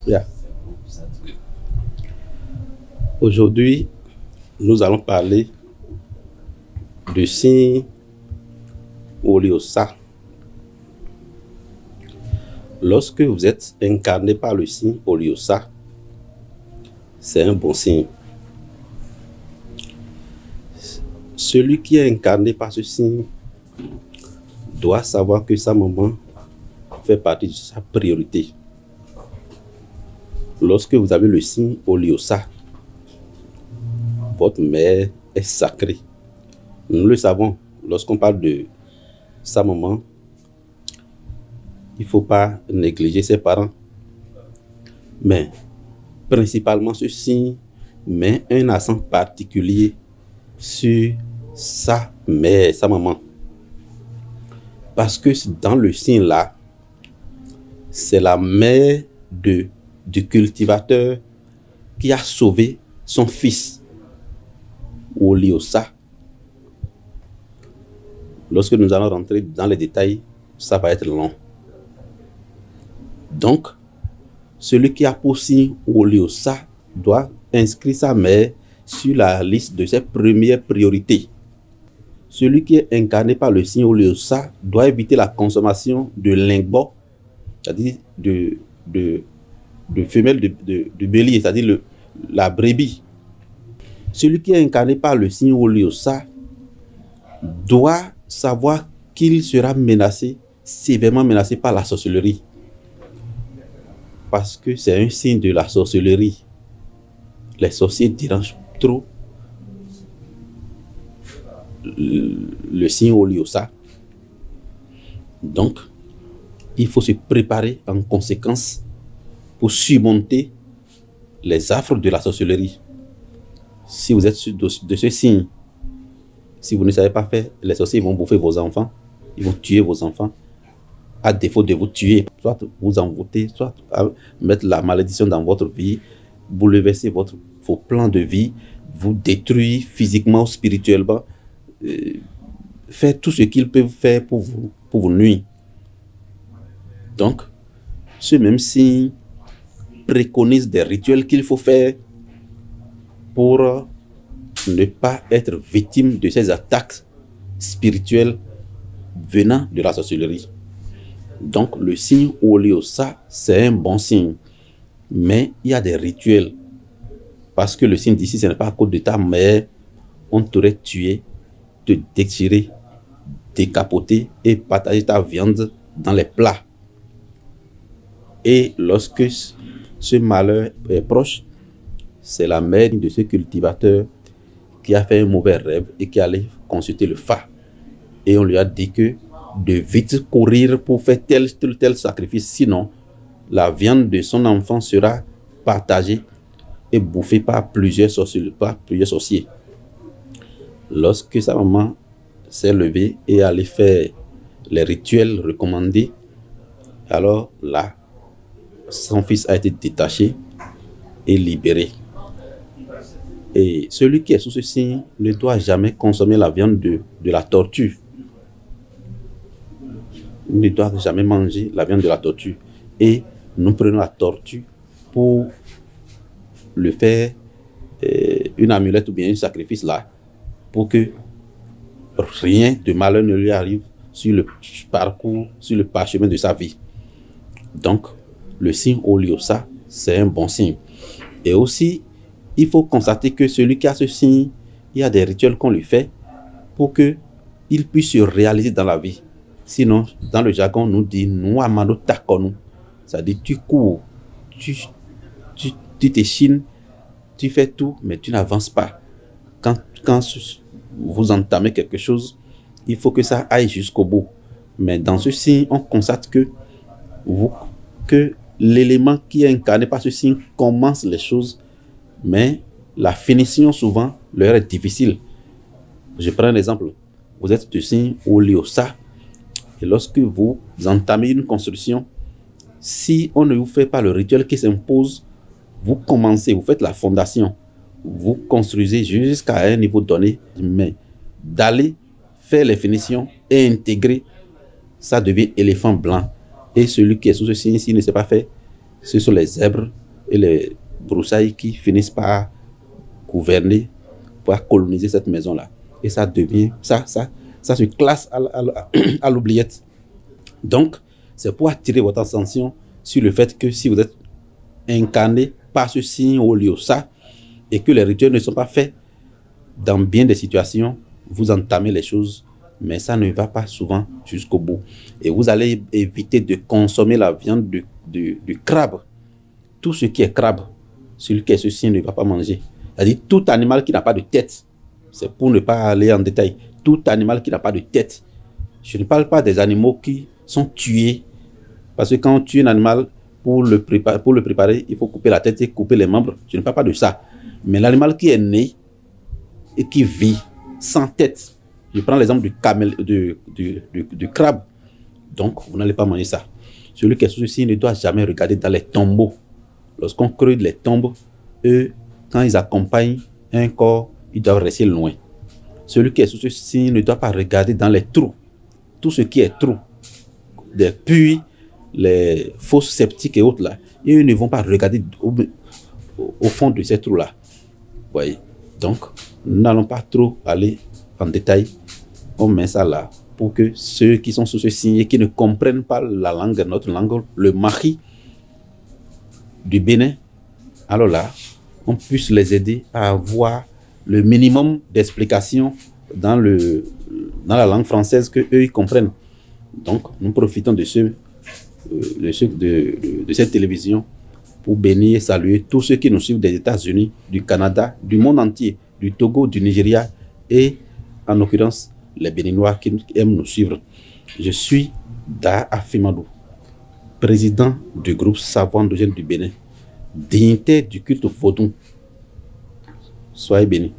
Yeah. Aujourd'hui, nous allons parler du signe Oliosa. Lorsque vous êtes incarné par le signe Oliosa, c'est un bon signe. Celui qui est incarné par ce signe doit savoir que sa maman fait partie de sa priorité. Lorsque vous avez le signe Oliosa, votre mère est sacrée. Nous le savons, lorsqu'on parle de sa maman, il ne faut pas négliger ses parents. Mais principalement ce signe met un accent particulier sur sa mère, sa maman. Parce que dans le signe là, c'est la mère du cultivateur qui a sauvé son fils, Oliosa. Lorsque nous allons rentrer dans les détails, ça va être long. Donc, celui qui a pour signe Oliosa doit inscrire sa mère sur la liste de ses premières priorités. Celui qui est incarné par le signe Oliosa doit éviter la consommation de lingots, c'est-à-dire de femelles de bélier, c'est-à-dire la brebis. Celui qui est incarné par le signe Oliosa doit savoir qu'il sera menacé, sévèrement menacé par la sorcellerie. Parce que c'est un signe de la sorcellerie. Les sorciers dérangent trop le signe Oliosa. Donc, il faut se préparer en conséquence pour surmonter les affres de la sorcellerie. Si vous êtes de ce signe, si vous ne savez pas faire, les sorciers vont bouffer vos enfants, ils vont tuer vos enfants, à défaut de vous tuer, soit vous envoûter, soit mettre la malédiction dans votre vie, bouleverser vos plans de vie, vous détruire physiquement ou spirituellement, faire tout ce qu'ils peuvent faire pour vous nuire. Donc, ce même signe préconise des rituels qu'il faut faire pour ne pas être victime de ces attaques spirituelles venant de la sorcellerie. Donc, le signe Oliosa, c'est un bon signe. Mais il y a des rituels. Parce que le signe d'ici, ce n'est pas à cause de ta mère, on t'aurait tué, te déchirer, décapoter et partager ta viande dans les plats. Et lorsque ce malheur est proche, c'est la mère de ce cultivateur qui a fait un mauvais rêve et qui allait consulter le Fa. Et on lui a dit que de vite courir pour faire tel sacrifice, sinon la viande de son enfant sera partagée et bouffée par plusieurs sorciers. Lorsque sa maman s'est levée et allait faire les rituels recommandés, alors là, son fils a été détaché et libéré. Et celui qui est sous ce signe ne doit jamais consommer la viande de la tortue. Il ne doit jamais manger la viande de la tortue. Et nous prenons la tortue pour le faire une amulette ou bien un sacrifice là, pour que rien de malheur ne lui arrive sur le parcours, sur le parchemin de sa vie. Donc, le signe Oliosa, c'est un bon signe. Et aussi, il faut constater que celui qui a ce signe, il y a des rituels qu'on lui fait pour qu'il puisse se réaliser dans la vie. Sinon, dans le jargon, on nous dit « nous amano takonou ». C'est-à-dire, tu cours, tu t'échines, tu fais tout, mais tu n'avances pas. Quand vous entamez quelque chose, il faut que ça aille jusqu'au bout. Mais dans ce signe, on constate que l'élément qui est incarné par ce signe commence les choses, mais la finition, souvent, leur est difficile. Je prends un exemple. Vous êtes du signe Oliosa, et lorsque vous entamez une construction, si on ne vous fait pas le rituel qui s'impose, vous commencez, vous faites la fondation, vous construisez jusqu'à un niveau donné, mais d'aller faire les finitions et intégrer, ça devient éléphant blanc. Et celui qui est sous ce signe, s'il ne sait pas faire, Ce sont les zèbres et les broussailles qui finissent par gouverner, par coloniser cette maison-là. Et ça devient, ça se classe à l'oubliette. Donc, c'est pour attirer votre attention sur le fait que si vous êtes incarné par ce signe au lieu ça, et que les rituels ne sont pas faits dans bien des situations, vous entamez les choses, mais ça ne va pas souvent jusqu'au bout. Et vous allez éviter de consommer la viande du crabe. Tout ce qui est crabe, celui qui est ce signe ne va pas manger. C'est-à-dire tout animal qui n'a pas de tête. C'est pour ne pas aller en détail. Tout animal qui n'a pas de tête. Je ne parle pas des animaux qui sont tués. Parce que quand on tue un animal, pour le préparer, il faut couper la tête et couper les membres. Je ne parle pas de ça. Mais l'animal qui est né et qui vit sans tête. Je prends l'exemple du crabe. Donc, vous n'allez pas manger ça. Celui qui est sous ceci ne doit jamais regarder dans les tombeaux. Lorsqu'on creuse les tombes, eux, quand ils accompagnent un corps, ils doivent rester loin. Celui qui est sous ceci ne doit pas regarder dans les trous. Tout ce qui est trous, des puits, les fosses septiques et autres là, ils ne vont pas regarder au fond de ces trous là. Voyez. Donc, nous n'allons pas trop aller en détail. On met ça là pour que ceux qui sont sous ce signe et qui ne comprennent pas la langue, notre langue, le mahi du Bénin, alors là, on puisse les aider à avoir le minimum d'explications dans la langue française que eux ils comprennent. Donc, nous profitons de cette télévision pour bénir et saluer tous ceux qui nous suivent des États-Unis, du Canada, du monde entier, du Togo, du Nigeria et en l'occurrence les Béninois qui aiment nous suivre. Je suis Da Afimadou, président du groupe Savoir endogène du Bénin, dignitaire du culte vaudou. Soyez bénis.